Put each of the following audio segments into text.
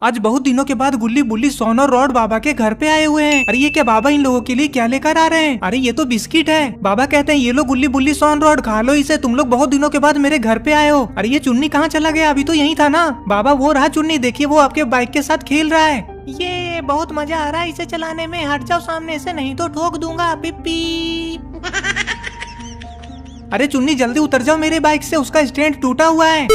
आज बहुत दिनों के बाद गुल्ली बुल्ली सोन और रॉड बाबा के घर पे आए हुए हैं। अरे ये क्या बाबा इन लोगों के लिए क्या लेकर आ रहे हैं? अरे ये तो बिस्किट है। बाबा कहते हैं ये लो गुल्ली बुल्ली सोन रॉड, खा लो इसे, तुम लोग बहुत दिनों के बाद मेरे घर पे आए हो। अरे ये चुन्नी कहाँ चला गया? अभी तो यही था ना। बाबा वो रहा चुन्नी, देखिए वो आपके बाइक के साथ खेल रहा है। ये बहुत मजा आ रहा है इसे चलाने में। हट जाओ सामने से, नहीं तो ठोक दूंगा। पिप्पी। अरे चुन्नी जल्दी उतर जाओ मेरे बाइक से, उसका स्टैंड टूटा हुआ है।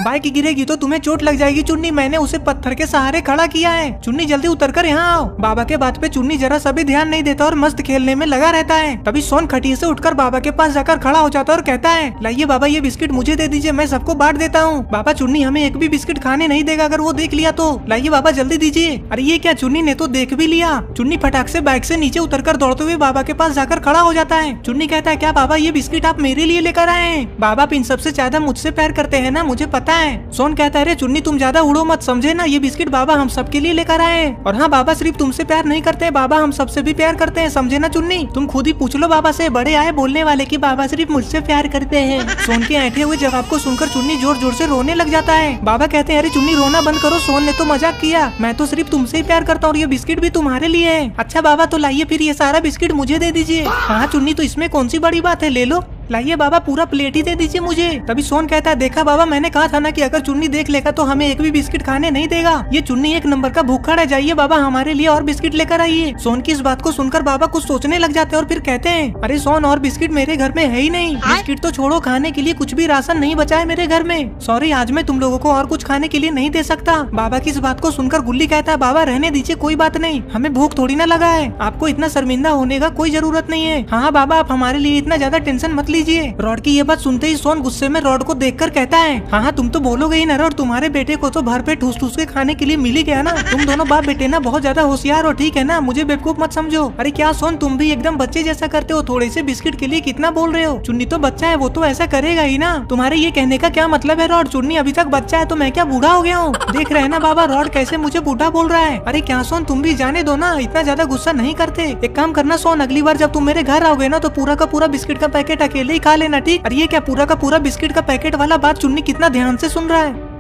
बाइक गिरेगी तो तुम्हें चोट लग जाएगी चुन्नी, मैंने उसे पत्थर के सहारे खड़ा किया है। चुन्नी जल्दी उतर कर यहाँ आओ। बाबा के बात पे चुन्नी जरा सा भी ध्यान नहीं देता और मस्त खेलने में लगा रहता है। तभी सोन खटिया से उठकर बाबा के पास जाकर खड़ा हो जाता है और कहता है, लाइए बाबा ये बिस्किट मुझे दे दीजिए, मैं सबको बांट देता हूँ। बाबा चुन्नी हमें एक भी बिस्किट खाने नहीं देगा, अगर वो देख लिया तो। लाइए बाबा जल्दी दीजिए। अरे ये क्या, चुन्नी ने तो देख भी लिया। चुन्नी फटाक से बाइक से नीचे उतरकर दौड़ते हुए बाबा के पास जाकर खड़ा हो जाता है। चुन्नी कहता है, क्या बाबा ये बिस्किट आप मेरे लिए लेकर आए हैं? बाबा इन सबसे ज्यादा मुझसे प्यार करते हैं ना, मुझे पता है। सोन कहता है, अरे चुन्नी तुम ज्यादा उड़ो मत, समझे ना, ये बिस्किट बाबा हम सबके लिए लेकर आए हैं। और हाँ बाबा सिर्फ तुमसे प्यार नहीं करते हैं, बाबा हम सबसे भी प्यार करते हैं, समझे ना चुन्नी। तुम खुद ही पूछ लो बाबा से, बड़े आए बोलने वाले की बाबा सिर्फ मुझसे प्यार करते हैं। सोन के ऐठे हुए जवाब को सुनकर चुन्नी जोर जोर से रोने लग जाता है। बाबा कहते हैं, अरे चुन्नी रोना बंद करो, सोन ने तो मजाक किया, मैं तो सिर्फ तुमसे ही प्यार करता हूँ और ये बिस्किट भी तुम्हारे लिए है। अच्छा बाबा तो लाइए फिर ये सारा बिस्किट मुझे दे दीजिए। हाँ चुन्नी तो इसमें कौन सी बड़ी बात है, ले लो। लाइए बाबा पूरा प्लेट ही दे दीजिए मुझे। तभी सोन कहता है, देखा बाबा मैंने कहा था ना कि अगर चुन्नी देख लेगा तो हमें एक भी बिस्किट खाने नहीं देगा। ये चुन्नी एक नंबर का भूखड़ है, जाइए बाबा हमारे लिए और बिस्किट लेकर आइए। सोन की इस बात को सुनकर बाबा कुछ सोचने लग जाते हैं और फिर कहते हैं, अरे सोन और बिस्किट मेरे घर में है ही नहीं। बिस्किट तो छोड़ो, खाने के लिए कुछ भी राशन नहीं बचा है मेरे घर में। सॉरी आज मैं तुम लोगों को और कुछ खाने के लिए नहीं दे सकता। बाबा की इस बात को सुनकर गुल्ली कहता है, बाबा रहने दीजिए, कोई बात नहीं, हमें भूख थोड़ी ना लगा है, आपको इतना शर्मिंदा होने का कोई जरूरत नहीं है। हाँ बाबा आप हमारे लिए इतना ज्यादा टेंशन मत लीजिए। रॉड की ये बात सुनते ही सोन गुस्से में रॉड को देखकर कहता है, हाँ तुम तो बोलोगे ही ना रॉड, तुम्हारे बेटे को तो भर पेट ठूस ठूस के खाने के लिए मिल ही गया ना। तुम दोनों बाप बेटे ना बहुत ज्यादा होशियार हो, ठीक है ना, मुझे बेवकूफ मत समझो। अरे क्या सोन तुम भी एकदम बच्चे जैसा करते हो, थोड़े से बिस्किट के लिए कितना बोल रहे हो। चुन्नी तो बच्चा है, वो तो ऐसा करेगा ही ना। तुम्हारे ये कहने का क्या मतलब है रॉड? चुन्नी अभी तक बच्चा है तो मैं क्या बूढ़ा हो गया हूँ? देख रहे हैं ना बाबा रॉड कैसे मुझे बूढ़ा बोल रहा है। अरे क्या सोन तुम भी जाने दो ना, इतना ज्यादा गुस्सा नहीं करते। एक काम करना सोन, अगली बार जब तुम मेरे घर आओगे ना तो पूरा का पूरा बिस्किट का पैकेट अकेले ही खा लेना, ठीक? अरे ये क्या पूरा का पूरा बिस्किट का पैकेट वाला बात चुन्नी कितना ध्यान से सुन रहा है।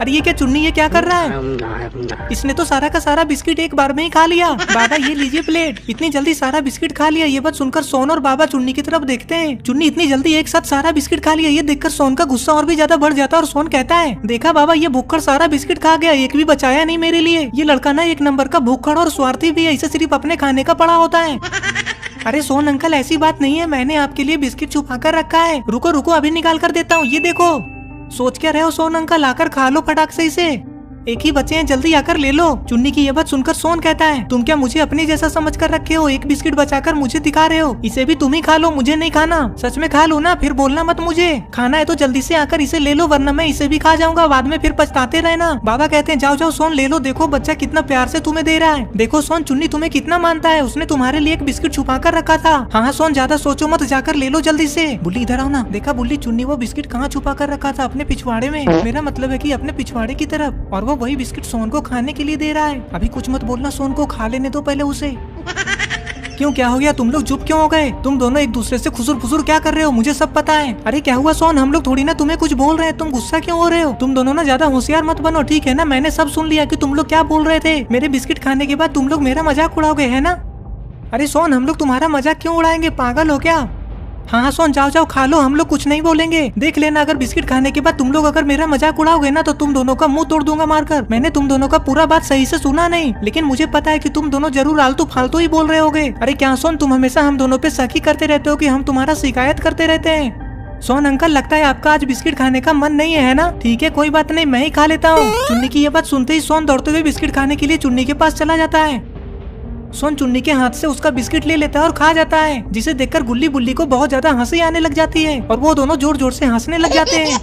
अरे ये क्या चुन्नी ये क्या कर रहा है? इसने तो सारा का सारा बिस्किट एक बार में ही खा लिया। बाबा ये लीजिए प्लेट, इतनी जल्दी सारा बिस्किट खा लिया। ये बात सुनकर सोन और बाबा चुन्नी की तरफ देखते हैं। चुन्नी इतनी जल्दी एक साथ सारा बिस्किट खा लिया, ये देखकर सोन का गुस्सा और भी ज्यादा बढ़ जाता है और सोन कहता है, देखा बाबा ये भूखड़ सारा बिस्किट खा गया, एक भी बचाया नहीं मेरे लिए। ये लड़का ना एक नंबर का भूखड़ और स्वार्थी भी है, इसे सिर्फ अपने खाने का पड़ा होता है। अरे सोन अंकल ऐसी बात नहीं है, मैंने आपके लिए बिस्किट छुपा कर रखा है, रुको रुको अभी निकाल कर देता हूँ, ये देखो। सोच क्या रहे हो सोन अंकल, आकर खा लो फटाक से इसे, एक ही बचे हैं, जल्दी आकर ले लो। चुन्नी की ये बात सुनकर सोन कहता है, तुम क्या मुझे अपने जैसा समझ कर रखे हो? एक बिस्किट बचाकर मुझे दिखा रहे हो, इसे भी तुम ही खा लो, मुझे नहीं खाना। सच में खा लो ना, फिर बोलना मत, मुझे खाना है तो जल्दी से आकर इसे ले लो, वरना मैं इसे भी खा जाऊंगा, बाद में फिर पछताते रहना। बाबा कहते हैं, जाओ जाओ सोन ले लो, देखो बच्चा कितना प्यार से तुम्हें दे रहा है। देखो सोन चुन्नी तुम्हें कितना मानता है, उसने तुम्हारे लिए एक बिस्किट छुपा कर रखा था। हाँ सोन ज्यादा सोचो मत, जाकर ले लो जल्दी से। बुल्ली इधर आओ ना। देखा बुल्ली, चुन्नी वो बिस्किट कहाँ छुपा कर रखा था? अपने पिछवाड़े में, मेरा मतलब है कि अपने पिछवाड़े की तरफ, और वो वही बिस्किट सोन को खाने के लिए दे रहा है। अभी कुछ मत बोलना, सोन को खा लेने दो पहले उसे। क्यों क्या हो गया, तुम लोग चुप क्यों हो गए? तुम दोनों एक दूसरे से खुसुर फुसुर क्या कर रहे हो, मुझे सब पता है। अरे क्या हुआ सोन, हम लोग थोड़ी ना तुम्हें कुछ बोल रहे हैं, तुम गुस्सा क्यों हो रहे हो? तुम दोनों ना ज्यादा होशियार मत बनो, ठीक है ना, मैंने सब सुन लिया कि तुम लोग क्या बोल रहे थे। मेरे बिस्किट खाने के बाद तुम लोग मेरा मजाक उड़ाओगे, है ना? अरे सोन हम लोग तुम्हारा मजाक क्यों उड़ाएंगे, पागल हो क्या? हाँ सोन जाओ जाओ खा लो, हम लोग कुछ नहीं बोलेंगे। देख लेना अगर बिस्किट खाने के बाद तुम लोग अगर मेरा मजाक उड़ाओगे ना तो तुम दोनों का मुंह तोड़ दूंगा मारकर। मैंने तुम दोनों का पूरा बात सही से सुना नहीं, लेकिन मुझे पता है कि तुम दोनों जरूर आलतू फालतू ही बोल रहे होगे। अरे क्या सोन तुम हमेशा हम दोनों पे शक ही करते रहते हो कि हम तुम्हारा शिकायत करते रहते हैं। सोन अंकल लगता है आपका आज बिस्किट खाने का मन नहीं है ना, ठीक है कोई बात नहीं, मैं ही खा लेता हूँ। चुन्नी की ये बात सुनते ही सोन दौड़ते हुए बिस्किट खाने के लिए चुन्नी के पास चला जाता है। सोन चुन्नी के हाथ से उसका बिस्किट ले लेता है और खा जाता है, जिसे देखकर गुल्ली बुल्ली को बहुत ज्यादा हंसी आने लग जाती है और वो दोनों जोर जोर से हंसने लग जाते हैं।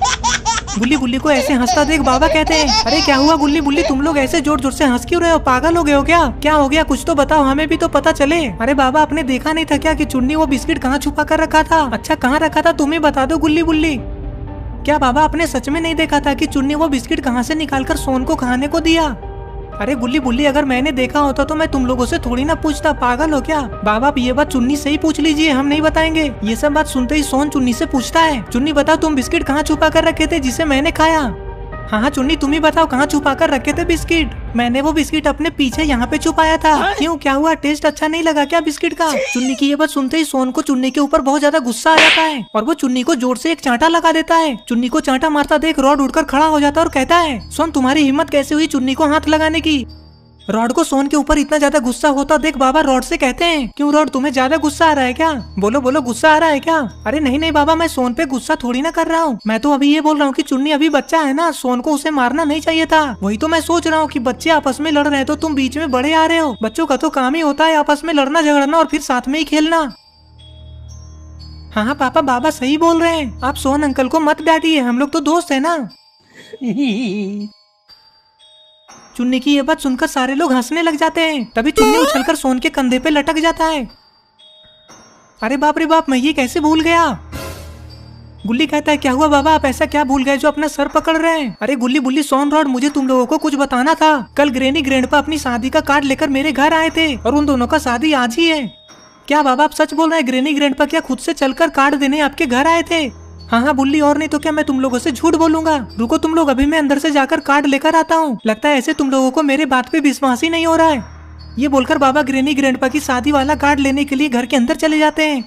गुल्ली बुल्ली को ऐसे हंसता देख बाबा कहते हैं, अरे क्या हुआ गुल्ली बुल्ली, तुम लोग ऐसे जोर जोर से हंस क्यों रहे हो, पागल हो गए हो क्या? क्या हो गया, कुछ तो बताओ, हमें भी तो पता चले। अरे बाबा आपने देखा नहीं था क्या कि चुन्नी वो बिस्किट कहाँ छुपा कर रखा था? अच्छा कहाँ रखा था, तुम्हें बता दो गुल्ली बुल्ली। क्या बाबा आपने सच में नहीं देखा था कि चुन्नी वो बिस्किट कहाँ से निकाल कर सोन को खाने को दिया? अरे गुल्ली बुल्ली अगर मैंने देखा होता तो मैं तुम लोगों से थोड़ी ना पूछता, पागल हो क्या? बाबा ये बात चुन्नी से ही पूछ लीजिए, हम नहीं बताएंगे। ये सब बात सुनते ही सोन चुन्नी से पूछता है, चुन्नी बताओ तुम बिस्किट कहाँ छुपा कर रखे थे जिसे मैंने खाया? हाँ हाँ चुन्नी तुम ही बताओ कहाँ छुपा कर रखे थे बिस्किट? मैंने वो बिस्किट अपने पीछे यहाँ पे छुपाया था। क्यों, क्या हुआ? टेस्ट अच्छा नहीं लगा क्या बिस्किट का? चुन्नी की ये बात सुनते ही सोन को चुन्नी के ऊपर बहुत ज्यादा गुस्सा आ जाता है और वो चुन्नी को जोर से एक चांटा लगा देता है। चुन्नी को चांटा मारता देख रॉड उठकर खड़ा हो जाता है और कहता है, सोन तुम्हारी हिम्मत कैसे हुई चुन्नी को हाथ लगाने की? रॉड को सोन के ऊपर इतना ज्यादा गुस्सा होता देख बाबा रॉड से कहते हैं, क्यों रॉड तुम्हें ज्यादा गुस्सा आ रहा है क्या? बोलो बोलो गुस्सा आ रहा है क्या? अरे नहीं नहीं बाबा, मैं सोन पे गुस्सा थोड़ी ना कर रहा हूँ। मैं तो अभी ये बोल रहा हूँ कि चुन्नी अभी बच्चा है ना, सोन को उसे मारना नहीं चाहिए था। वही तो मैं सोच रहा हूँ कि बच्चे आपस में लड़ रहे हैं तो तुम बीच में बड़े आ रहे हो। बच्चों का तो काम ही होता है आपस में लड़ना झगड़ना और फिर साथ में ही खेलना। हाँ हाँ पापा, बाबा सही बोल रहे हैं। आप सोन अंकल को मत डांटिए, हम लोग तो दोस्त है ना। चुन्नी की ये बात सुनकर सारे लोग हंसने लग जाते हैं। तभी चुन्नी उछलकर सोन के कंधे पे लटक जाता है। अरे बाप रे बाप, मैं ये कैसे भूल गया? गुल्ली कहता है, क्या हुआ बाबा, आप ऐसा क्या भूल गए जो अपना सर पकड़ रहे हैं? अरे गुल्ली बुल्ली सोन रॉड, मुझे तुम लोगों को कुछ बताना था। कल ग्रेनी ग्रैंडपा अपनी शादी का कार्ड लेकर मेरे घर आए थे और उन दोनों का शादी आज ही है। क्या बाबा आप सच बोल रहे हैं? ग्रेनी ग्रैंडपा क्या खुद से चलकर कार्ड देने आपके घर आए थे? हाँ हाँ बुल्ली, और नहीं तो क्या मैं तुम लोगों से झूठ बोलूंगा? रुको तुम लोग, अभी मैं अंदर से जाकर कार्ड लेकर आता हूँ। लगता है ऐसे तुम लोगों को मेरे बात पे विश्वास ही नहीं हो रहा है। ये बोलकर बाबा ग्रेनी ग्रैंडपा की शादी वाला कार्ड लेने के लिए घर के अंदर चले जाते हैं।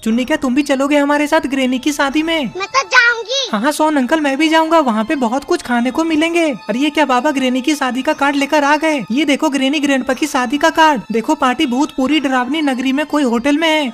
चुन्नी क्या तुम भी चलोगे हमारे साथ ग्रेनी की शादी में? मैं तो जाऊंगी। हाँ हाँ सोन अंकल, मैं भी जाऊंगा, वहाँ पे बहुत कुछ खाने को मिलेंगे। अरे ये क्या बाबा ग्रेनी की शादी का कार्ड लेकर आ गए? ये देखो ग्रेनी ग्रैंडपा की शादी का कार्ड। देखो पार्टी भूतपूरी डरावनी नगरी में कोई होटल में है।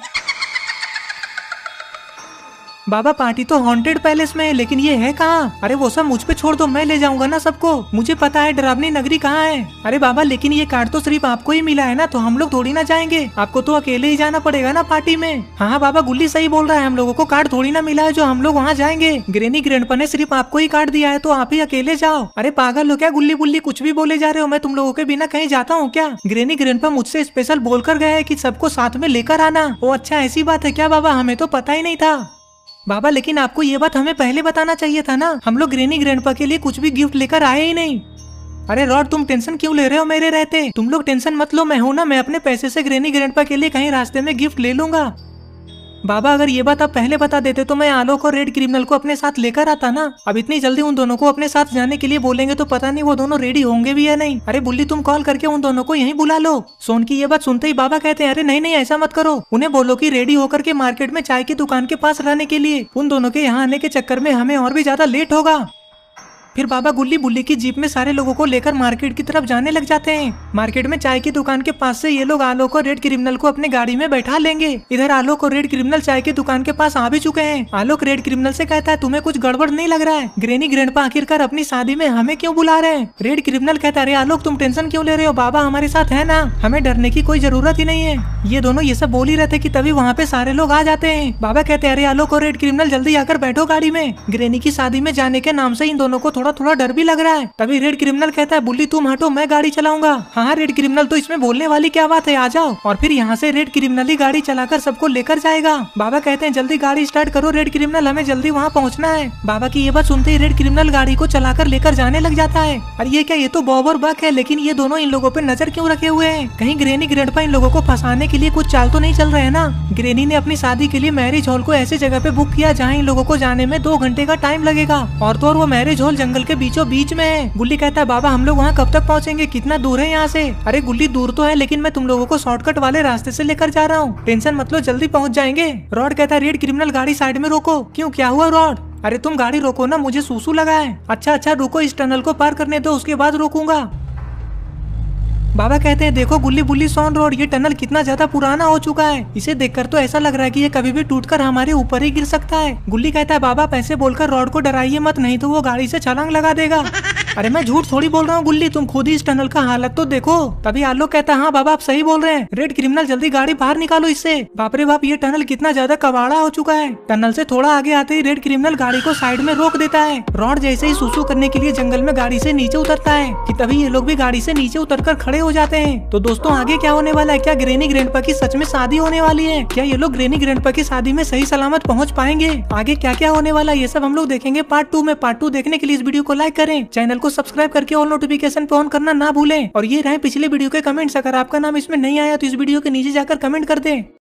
बाबा पार्टी तो हॉन्टेड पैलेस में है, लेकिन ये है कहाँ? अरे वो सब मुझ पे छोड़ दो, मैं ले जाऊंगा ना सबको। मुझे पता है डरावनी नगरी कहाँ है। अरे बाबा लेकिन ये कार्ड तो सिर्फ आपको ही मिला है ना, तो हम लोग थोड़ी ना जाएंगे। आपको तो अकेले ही जाना पड़ेगा ना पार्टी में। हाँ हाँ बाबा, गुल्ली सही बोल रहा है, हम लोगों को कार्ड थोड़ी ना मिला है जो हम लोग वहाँ जाएंगे। ग्रेनी ग्रैंडपा ने सिर्फ आपको ही कार्ड दिया है, तो आप ही अकेले जाओ। अरे पागल हो क्या गुल्ली बुल्ली, कुछ भी बोले जा रहे हो? मैं तुम लोगों के बिना कहीं जाता हूँ क्या? ग्रेनी ग्रैंडपा मुझसे स्पेशल बोल कर गए है की सबको साथ में लेकर आना। ओ अच्छा, ऐसी बात है क्या बाबा? हमें तो पता ही नहीं था। बाबा लेकिन आपको ये बात हमें पहले बताना चाहिए था ना, हम लोग ग्रेनी ग्रैंडपा के लिए कुछ भी गिफ्ट लेकर आए ही नहीं। अरे रॉड तुम टेंशन क्यों ले रहे हो मेरे रहते? तुम लोग टेंशन मत लो, मैं हूं ना, मैं अपने पैसे से ग्रेनी ग्रैंडपा के लिए कहीं रास्ते में गिफ्ट ले लूंगा। बाबा अगर ये बात आप पहले बता देते तो मैं आलोक और रेड क्रिमिनल को अपने साथ लेकर आता ना। अब इतनी जल्दी उन दोनों को अपने साथ जाने के लिए बोलेंगे तो पता नहीं वो दोनों रेडी होंगे भी या नहीं। अरे बुल्ली तुम कॉल करके उन दोनों को यहीं बुला लो। सोन की ये बात सुनते ही बाबा कहते हैं, अरे नहीं नहीं ऐसा मत करो, उन्हें बोलो कि रेडी होकर के मार्केट में चाय की दुकान के पास रहने के लिए। उन दोनों के यहाँ आने के चक्कर में हमें और भी ज्यादा लेट होगा। फिर बाबा गुल्ली बुल्ली की जीप में सारे लोगों को लेकर मार्केट की तरफ जाने लग जाते हैं। मार्केट में चाय की दुकान के पास से ये लोग आलोक और रेड क्रिमिनल को अपने गाड़ी में बैठा लेंगे। इधर आलोक और रेड क्रिमिनल चाय की दुकान के पास आ भी चुके हैं। आलोक रेड क्रिमिनल से कहता है, तुम्हें कुछ गड़बड़ नहीं लग रहा है? ग्रेनी ग्रैंडपा आखिरकार अपनी शादी में हमें क्यों बुला रहे हैं? रेड क्रिमिनल कहता है, अरे आलोक तुम टेंशन क्यों ले रहे हो, बाबा हमारे साथ है ना, हमें डरने की कोई जरूरत ही नहीं है। ये दोनों ये सब बोल ही रहते कि तभी वहाँ पे सारे लोग आ जाते हैं। बाबा कहते हैं, अरे आलोक और रेड क्रिमिनल जल्दी आकर बैठो गाड़ी में। ग्रेनी की शादी में जाने के नाम से इन दोनों को थोड़ा थोड़ा डर भी लग रहा है। तभी रेड क्रिमिनल कहता है, बुल्ली तुम हटो, मैं गाड़ी चलाऊंगा। हाँ रेड क्रिमिनल, तो इसमें बोलने वाली क्या बात है, आ जाओ। और फिर यहाँ से रेड क्रिमिनल ही गाड़ी चलाकर सबको लेकर जाएगा। बाबा कहते हैं, जल्दी गाड़ी स्टार्ट करो रेड क्रिमिनल, हमें जल्दी वहाँ पहुँचना है। बाबा की ये बात सुनते ही रेड क्रिमिनल गाड़ी को चलाकर लेकर जाने लग जाता है। अरे ये क्या, ये तो बॉब और बक है, लेकिन ये दोनों इन लोगों पे नजर क्यों रखे हुए हैं? कहीं ग्रेनी ग्रैंडपा इन लोगों को फंसाने के लिए कुछ चाल तो नहीं चल रहे हैं ना? ग्रेनी ने अपनी शादी के लिए मैरिज हॉल को ऐसी जगह पे बुक किया जहाँ इन लोगों को जाने में 2 घंटे का टाइम लगेगा। और तो और वो मैरिज हॉल जंगल के बीचों बीच में है। गुल्ली कहता है, बाबा हम लोग वहाँ कब तक पहुँचेंगे, कितना दूर है यहाँ से? अरे गुल्ली दूर तो है, लेकिन मैं तुम लोगों को शॉर्टकट वाले रास्ते से लेकर जा रहा हूँ, टेंशन मत लो, जल्दी पहुँच जाएंगे। रॉड कहता है, रेड क्रिमिनल गाड़ी साइड में रोको। क्यों, क्या हुआ रॉड? अरे तुम गाड़ी रोको ना, मुझे सूसू लगा है। अच्छा अच्छा रुको, इस टनल को पार करने दो, उसके बाद रोकूंगा। बाबा कहते हैं, देखो गुल्ली बुल्ली सोन रॉड, ये टनल कितना ज्यादा पुराना हो चुका है। इसे देखकर तो ऐसा लग रहा है कि ये कभी भी टूटकर हमारे ऊपर ही गिर सकता है। गुल्ली कहता है, बाबा पैसे बोलकर रॉड को डराइए मत, नहीं तो वो गाड़ी से छलांग लगा देगा। अरे मैं झूठ थोड़ी बोल रहा हूँ गुल्ली, तुम खुद ही इस टनल का हालत तो देखो। तभी आलोक कहता है, हाँ बाबा आप सही बोल रहे हैं, रेड क्रिमिनल जल्दी गाड़ी बाहर निकालो इससे। बाप रे बाप, ये टनल कितना ज्यादा कबाड़ा हो चुका है। टनल से थोड़ा आगे आते ही रेड क्रिमिनल गाड़ी को साइड में रोक देता है। रॉड जैसे ही सुसु करने के लिए जंगल में गाड़ी से नीचे उतरता है कि तभी ये लोग भी गाड़ी से नीचे उतरकर खड़े हो जाते हैं। तो दोस्तों आगे क्या होने वाला है? क्या ग्रेनी ग्रैंडपा की सच में शादी होने वाली है? क्या ये लोग ग्रेनी ग्रैंडपा की शादी में सही सलामत पहुंच पाएंगे? आगे क्या क्या होने वाला है ये सब हम लोग देखेंगे पार्ट 2 में। पार्ट 2 देखने के लिए इस वीडियो को लाइक करें, चैनल को सब्सक्राइब करके ऑल नोटिफिकेशन पे ऑन करना ना भूलें। और ये रहे पिछले वीडियो के कमेंट्स, अगर आपका नाम इसमें नहीं आया तो इस वीडियो के नीचे जाकर कमेंट कर दें।